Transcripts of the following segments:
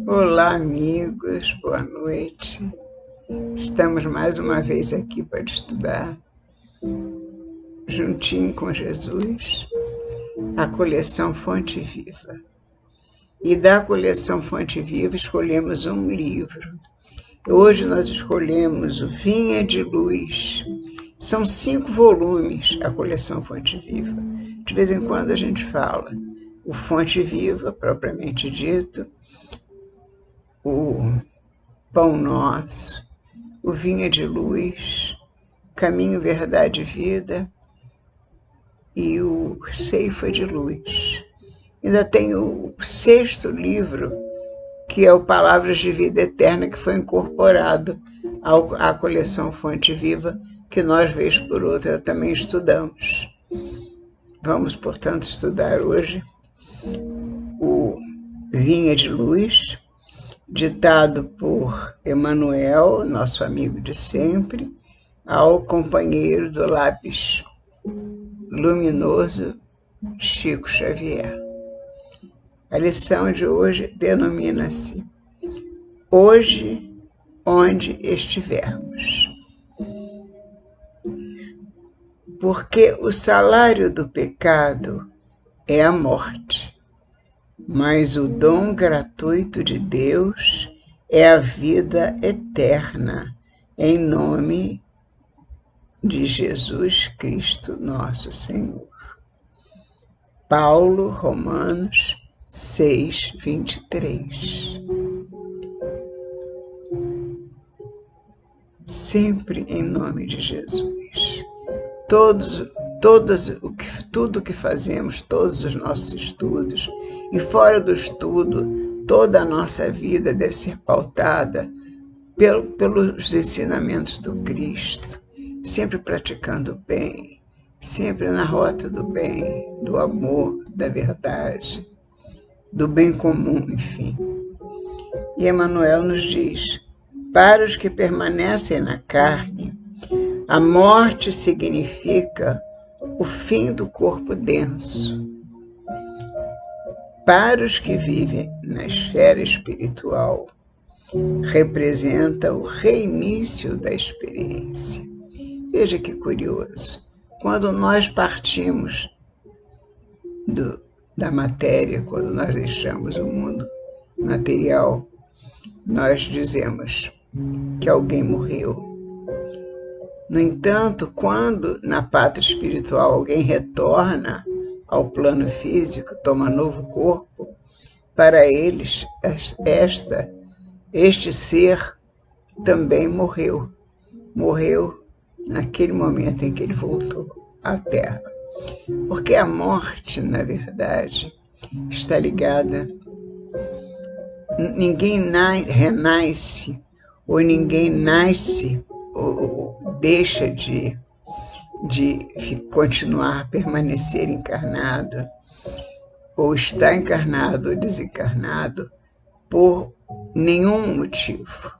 Olá, amigos, boa noite. Estamos mais uma vez aqui para estudar, juntinho com Jesus, a coleção Fonte Viva. E da coleção Fonte Viva escolhemos um livro. Hoje nós escolhemos o Vinha de Luz. São 5 volumes a coleção Fonte Viva. De vez em quando a gente fala o Fonte Viva, propriamente dito, o Pão Nosso, o Vinha de Luz, Caminho, Verdade e Vida e o Ceifa de Luz. Ainda tem o 6º livro, que é o Palavras de Vida Eterna, que foi incorporado à coleção Fonte Viva, que nós, vez por outra, também estudamos. Vamos, portanto, estudar hoje o Vinha de Luz, ditado por Emanuel, nosso amigo de sempre, ao companheiro do lápis luminoso Chico Xavier. A lição de hoje denomina-se Hoje, onde estivermos. Porque o salário do pecado é a morte, mas o dom gratuito de Deus é a vida eterna, em nome de Jesus Cristo, nosso Senhor. Paulo, Romanos 6, 23. Sempre em nome de Jesus. Tudo que fazemos, todos os nossos estudos, e fora do estudo, toda a nossa vida deve ser pautada pelos ensinamentos do Cristo, sempre praticando o bem, sempre na rota do bem, do amor, da verdade, do bem comum, enfim. E Emmanuel nos diz: para os que permanecem na carne, a morte significa o fim do corpo denso. Para os que vivem na esfera espiritual, representa o reinício da experiência. Veja que curioso. Quando nós partimos da matéria, quando nós deixamos o mundo material, nós dizemos que alguém morreu. No entanto, quando na pátria espiritual alguém retorna ao plano físico, toma novo corpo, para eles este ser também morreu. Morreu naquele momento em que ele voltou à Terra. Porque a morte, na verdade, está ligada. Ninguém renasce, ou ninguém nasce, ou deixa de continuar, permanecer encarnado, ou está encarnado ou desencarnado, por nenhum motivo.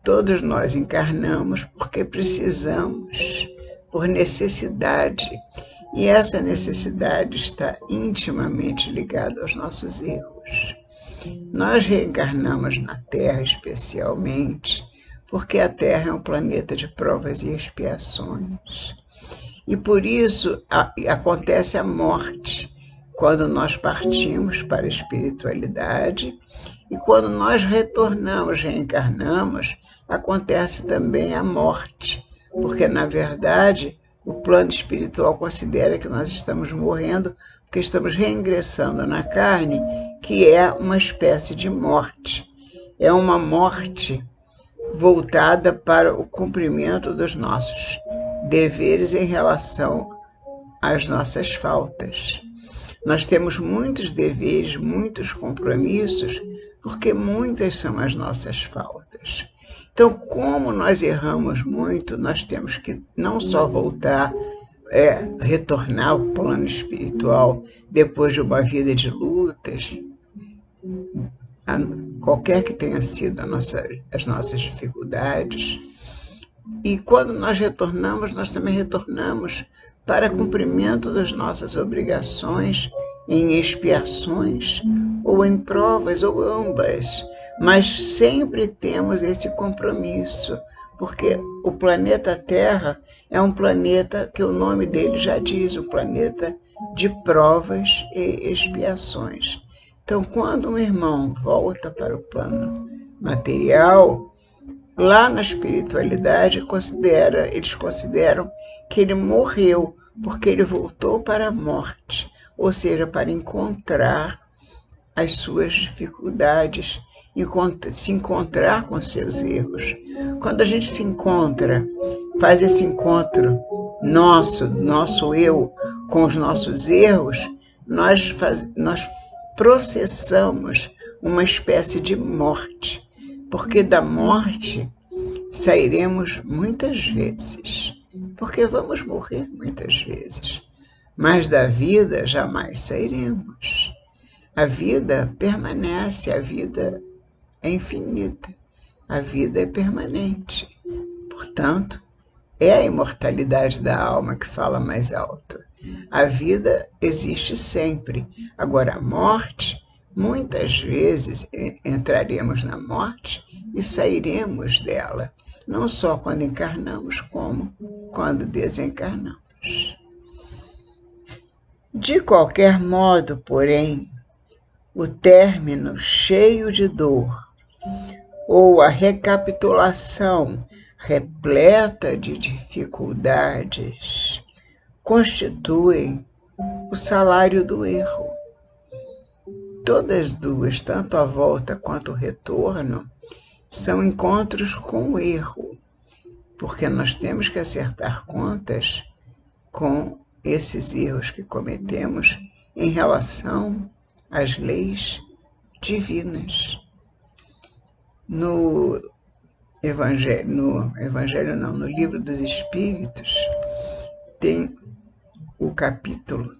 Todos nós encarnamos porque precisamos, por necessidade, e essa necessidade está intimamente ligada aos nossos erros. Nós reencarnamos na Terra especialmente porque a Terra é um planeta de provas e expiações. E por isso acontece a morte, quando nós partimos para a espiritualidade, e quando nós retornamos, reencarnamos, acontece também a morte, porque, na verdade, o plano espiritual considera que nós estamos morrendo porque estamos reingressando na carne, que é uma espécie de morte. É uma morte voltada para o cumprimento dos nossos deveres em relação às nossas faltas. Nós temos muitos deveres, muitos compromissos, porque muitas são as nossas faltas. Então, como nós erramos muito, nós temos que não só voltar, retornar ao plano espiritual depois de uma vida de lutas, qualquer que tenha sido as nossas dificuldades. E quando nós retornamos, nós também retornamos para cumprimento das nossas obrigações em expiações ou em provas, ou ambas, mas sempre temos esse compromisso, porque o planeta Terra é um planeta que o nome dele já diz, um planeta de provas e expiações. Então, quando um irmão volta para o plano material, lá na espiritualidade eles consideram que ele morreu, porque ele voltou para a morte, ou seja, para encontrar as suas dificuldades, se encontrar com seus erros. Quando a gente se encontra, faz esse encontro nosso eu, com os nossos erros, nós processamos uma espécie de morte, porque da morte sairemos muitas vezes, porque vamos morrer muitas vezes, mas da vida jamais sairemos. A vida permanece, a vida é infinita, a vida é permanente. Portanto, é a imortalidade da alma que fala mais alto. A vida existe sempre. Agora, a morte, muitas vezes entraremos na morte e sairemos dela, não só quando encarnamos, como quando desencarnamos. De qualquer modo, porém, o término cheio de dor ou a recapitulação repleta de dificuldades constituem o salário do erro. Todas duas, tanto a volta quanto o retorno, são encontros com o erro, porque nós temos que acertar contas com esses erros que cometemos em relação às leis divinas. No Livro dos Espíritos, tem o capítulo,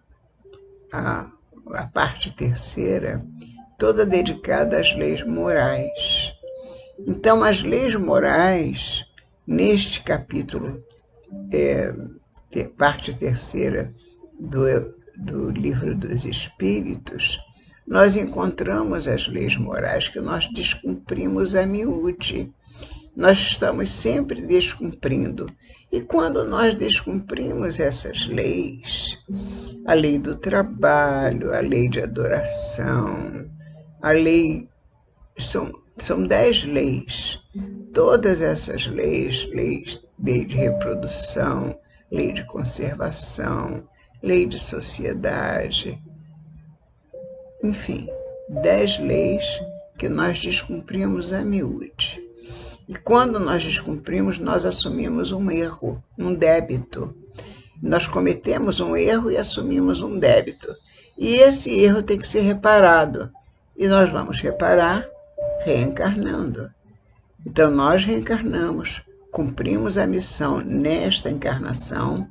a parte terceira, toda dedicada às leis morais. Então, as leis morais, neste capítulo, parte terceira do Livro dos Espíritos, nós encontramos as leis morais que nós descumprimos a miúde. Nós estamos sempre descumprindo. E quando nós descumprimos essas leis, a lei do trabalho, a lei de adoração, a lei... São 10 leis. Todas essas leis, lei de reprodução, lei de conservação, lei de sociedade, enfim, 10 leis que nós descumprimos a miúde. E quando nós descumprimos, nós assumimos um erro, um débito. Nós cometemos um erro e assumimos um débito. E esse erro tem que ser reparado. E nós vamos reparar reencarnando. Então, nós reencarnamos, cumprimos a missão nesta encarnação.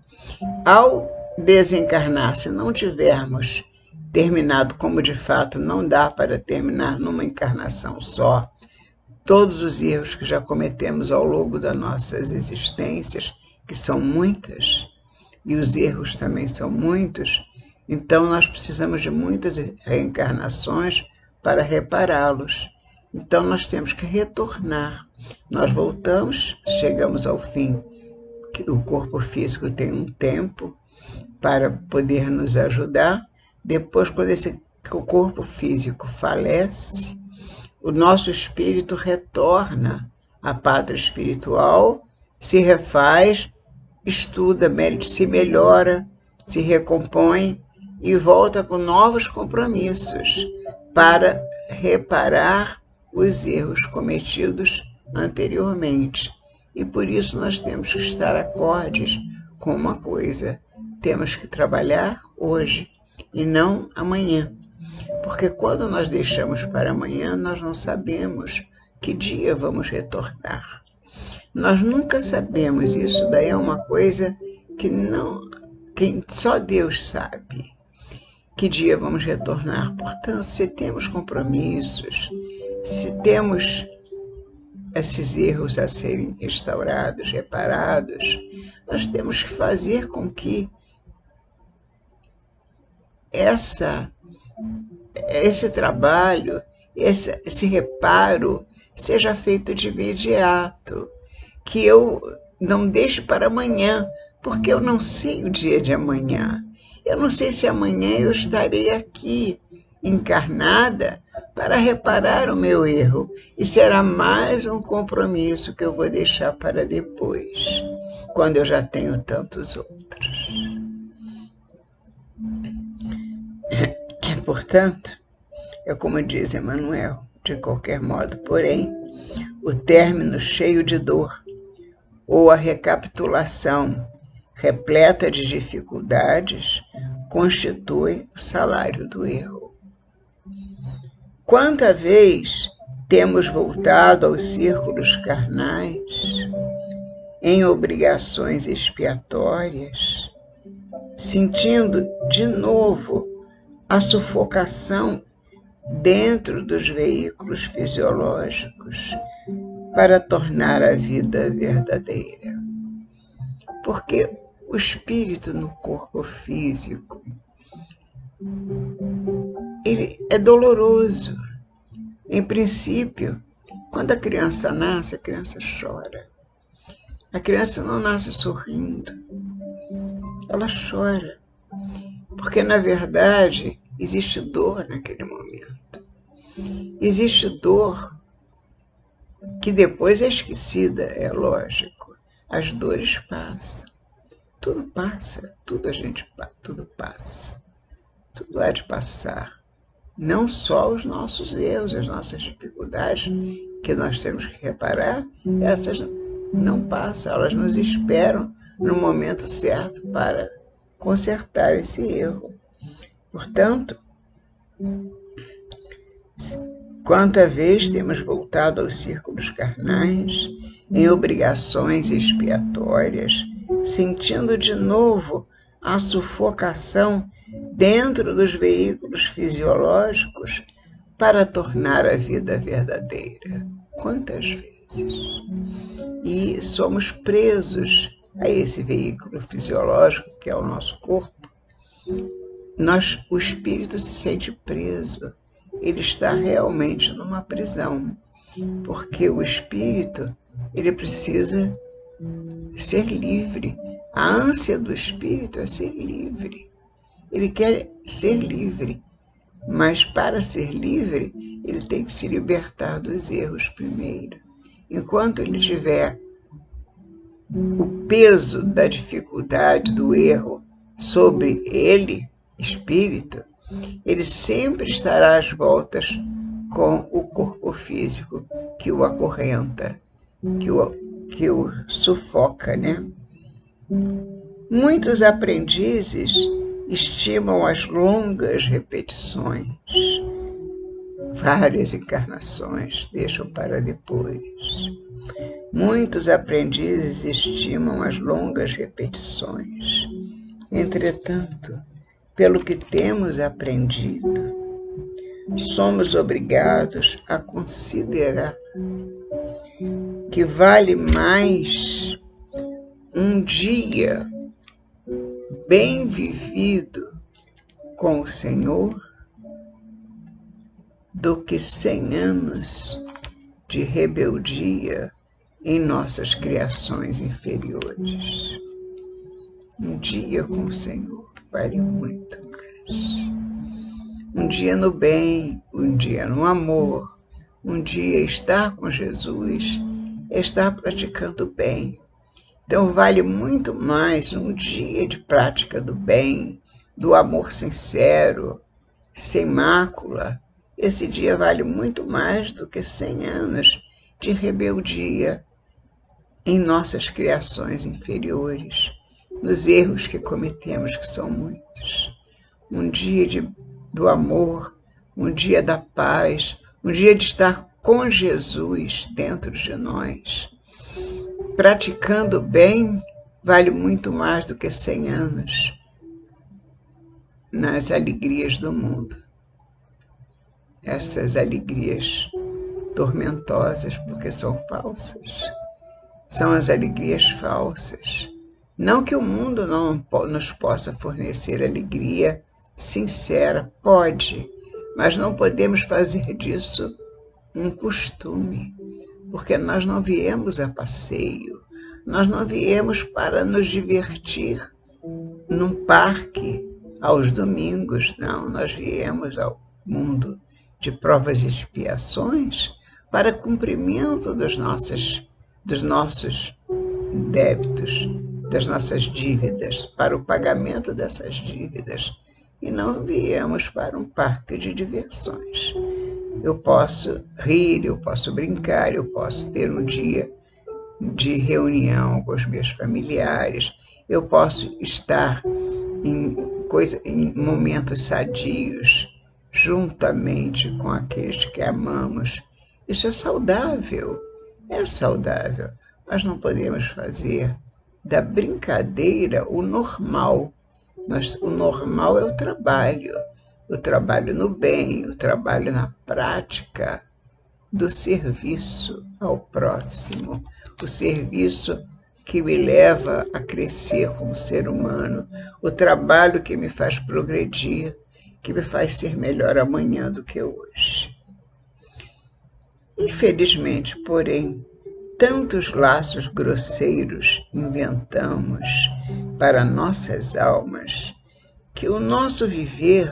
Ao desencarnar, se não tivermos terminado, como de fato não dá para terminar numa encarnação só, todos os erros que já cometemos ao longo das nossas existências, que são muitas, e os erros também são muitos, então nós precisamos de muitas reencarnações para repará-los. Então nós temos que retornar. Nós voltamos, chegamos ao fim, que o corpo físico tem um tempo para poder nos ajudar. Depois, quando o corpo físico falece, o nosso espírito retorna à pátria espiritual, se refaz, estuda, se melhora, se recompõe e volta com novos compromissos para reparar os erros cometidos anteriormente. E por isso nós temos que estar acordes com uma coisa: temos que trabalhar hoje e não amanhã. Porque quando nós deixamos para amanhã, nós não sabemos que dia vamos retornar. Nós nunca sabemos, isso daí é uma coisa que só Deus sabe que dia vamos retornar. Portanto, se temos compromissos, se temos esses erros a serem restaurados, reparados, nós temos que fazer com que esse trabalho esse reparo seja feito de imediato, que eu não deixe para amanhã, porque eu não sei o dia de amanhã. Eu não sei se amanhã eu estarei aqui, encarnada, para reparar o meu erro, e será mais um compromisso que eu vou deixar para depois, quando eu já tenho tantos outros. Portanto, é como diz Emmanuel, de qualquer modo, porém, o término cheio de dor, ou a recapitulação repleta de dificuldades, constitui o salário do erro. Quanta vez temos voltado aos círculos carnais, em obrigações expiatórias, sentindo de novo a sufocação dentro dos veículos fisiológicos para tornar a vida verdadeira. Porque o espírito no corpo físico, ele é doloroso. Em princípio, quando a criança nasce, a criança chora. A criança não nasce sorrindo. Ela chora. Porque, na verdade, existe dor naquele momento. Existe dor que depois é esquecida, é lógico. As dores passam. Tudo passa, tudo passa. Tudo há de passar. Não só os nossos erros, as nossas dificuldades que nós temos que reparar, essas não passam, elas nos esperam no momento certo para consertar esse erro. Portanto, quanta vez temos voltado aos círculos carnais, em obrigações expiatórias, sentindo de novo a sufocação dentro dos veículos fisiológicos para tornar a vida verdadeira. Quantas vezes? E somos presos a esse veículo fisiológico, que é o nosso corpo. O espírito se sente preso. Ele está realmente numa prisão, porque o espírito, ele precisa ser livre. A ânsia do espírito é ser livre. Ele quer ser livre, mas para ser livre, ele tem que se libertar dos erros primeiro. Enquanto ele tiver o peso da dificuldade do erro sobre ele, espírito, ele sempre estará às voltas com o corpo físico que o acorrenta, que o sufoca, né? Muitos aprendizes estimam as longas repetições. Várias encarnações deixam para depois. Muitos aprendizes estimam as longas repetições. Entretanto, pelo que temos aprendido, somos obrigados a considerar que vale mais um dia bem vivido com o Senhor do que 100 anos de rebeldia em nossas criações inferiores. Um dia com o Senhor vale muito mais. Um dia no bem, um dia no amor, um dia estar com Jesus, estar praticando o bem. Então vale muito mais um dia de prática do bem, do amor sincero, sem mácula. Esse dia vale muito mais do que 100 anos de rebeldia em nossas criações inferiores, nos erros que cometemos, que são muitos. Um dia do amor, um dia da paz, um dia de estar com Jesus dentro de nós. Praticando bem vale muito mais do que 100 anos nas alegrias do mundo. Essas alegrias tormentosas, porque são falsas. São as alegrias falsas. Não que o mundo não nos possa fornecer alegria sincera, pode, mas não podemos fazer disso um costume, porque nós não viemos a passeio, nós não viemos para nos divertir num parque aos domingos, não, nós viemos ao mundo de provas e expiações para cumprimento dos nossos débitos, das nossas dívidas, para o pagamento dessas dívidas. E não viemos para um parque de diversões. Eu posso rir, eu posso brincar, eu posso ter um dia de reunião com os meus familiares, eu posso estar em momentos sadios, juntamente com aqueles que amamos. Isso é saudável, mas não podemos fazer da brincadeira o normal. O normal é o trabalho no bem, o trabalho na prática do serviço ao próximo, o serviço que me leva a crescer como ser humano, o trabalho que me faz progredir, que me faz ser melhor amanhã do que hoje. Infelizmente, porém, tantos laços grosseiros inventamos para nossas almas que o nosso viver,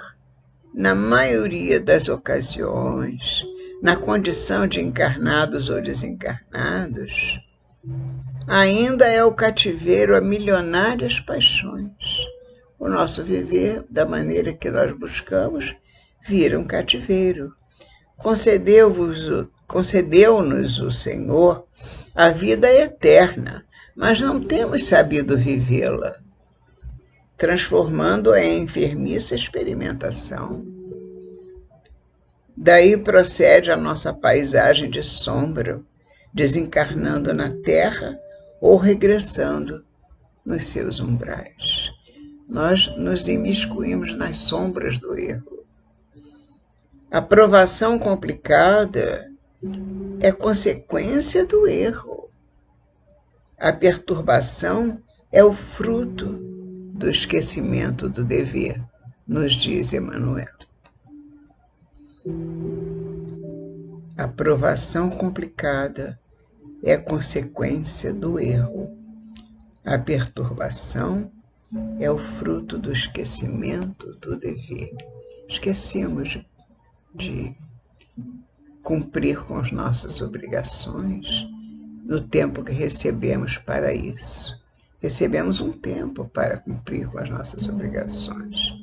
na maioria das ocasiões, na condição de encarnados ou desencarnados, ainda é o cativeiro a milionárias paixões. O nosso viver, da maneira que nós buscamos, vira um cativeiro. Concedeu-nos o Senhor a vida eterna, mas não temos sabido vivê-la, transformando-a em enfermiça experimentação. Daí procede a nossa paisagem de sombra, desencarnando na terra ou regressando nos seus umbrais. Nós nos imiscuímos nas sombras do erro. A provação complicada é consequência do erro. A perturbação é o fruto do esquecimento do dever, nos diz Emmanuel. A provação complicada é consequência do erro. A perturbação é o fruto do esquecimento do dever. Esquecemos de cumprir com as nossas obrigações no tempo que recebemos para isso. Recebemos um tempo para cumprir com as nossas obrigações.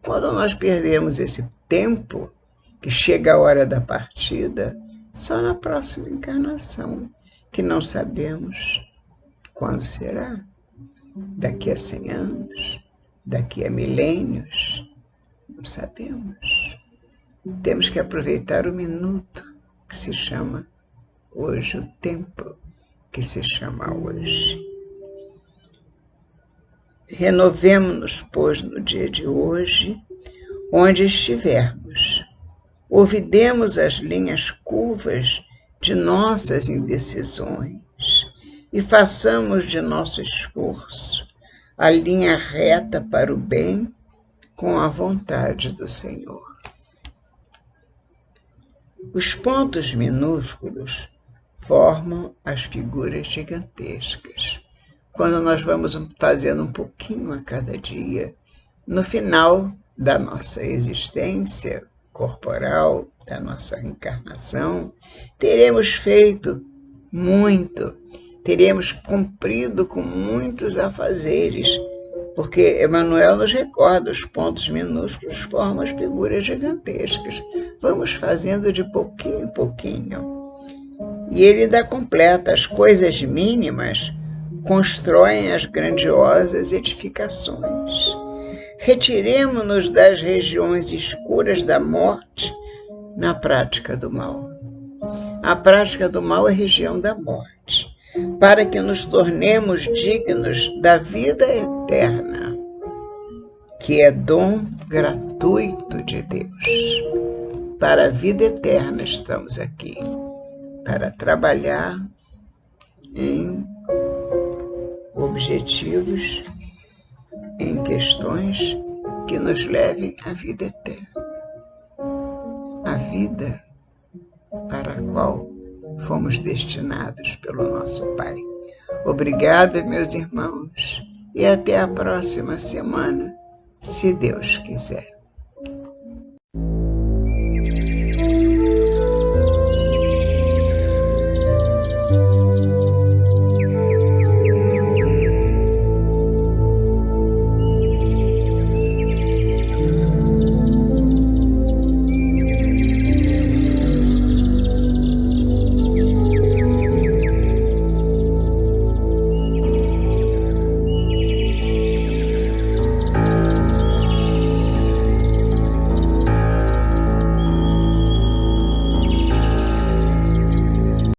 Quando nós perdemos esse tempo, que chega a hora da partida, só na próxima encarnação, que não sabemos quando será. Daqui a 100 anos, daqui a milênios, não sabemos. Temos que aproveitar o minuto que se chama hoje, o tempo que se chama hoje. Renovemo-nos, pois, no dia de hoje, onde estivermos. Ouvidemos as linhas curvas de nossas indecisões e façamos de nosso esforço a linha reta para o bem com a vontade do Senhor. Os pontos minúsculos formam as figuras gigantescas. Quando nós vamos fazendo um pouquinho a cada dia, no final da nossa existência corporal, da nossa encarnação, teremos feito muito, teremos cumprido com muitos afazeres, porque Emmanuel nos recorda, os pontos minúsculos formam as figuras gigantescas. Vamos fazendo de pouquinho em pouquinho. E ele ainda completa, as coisas mínimas constroem as grandiosas edificações. Retiremo-nos das regiões escuras da morte na prática do mal. A prática do mal é a região da morte, para que nos tornemos dignos da vida eterna, que é dom gratuito de Deus. Para a vida eterna estamos aqui, para trabalhar em objetivos, em questões que nos levem à vida eterna. a vida para a qual fomos destinados pelo nosso Pai. Obrigada, meus irmãos, e até a próxima semana, se Deus quiser.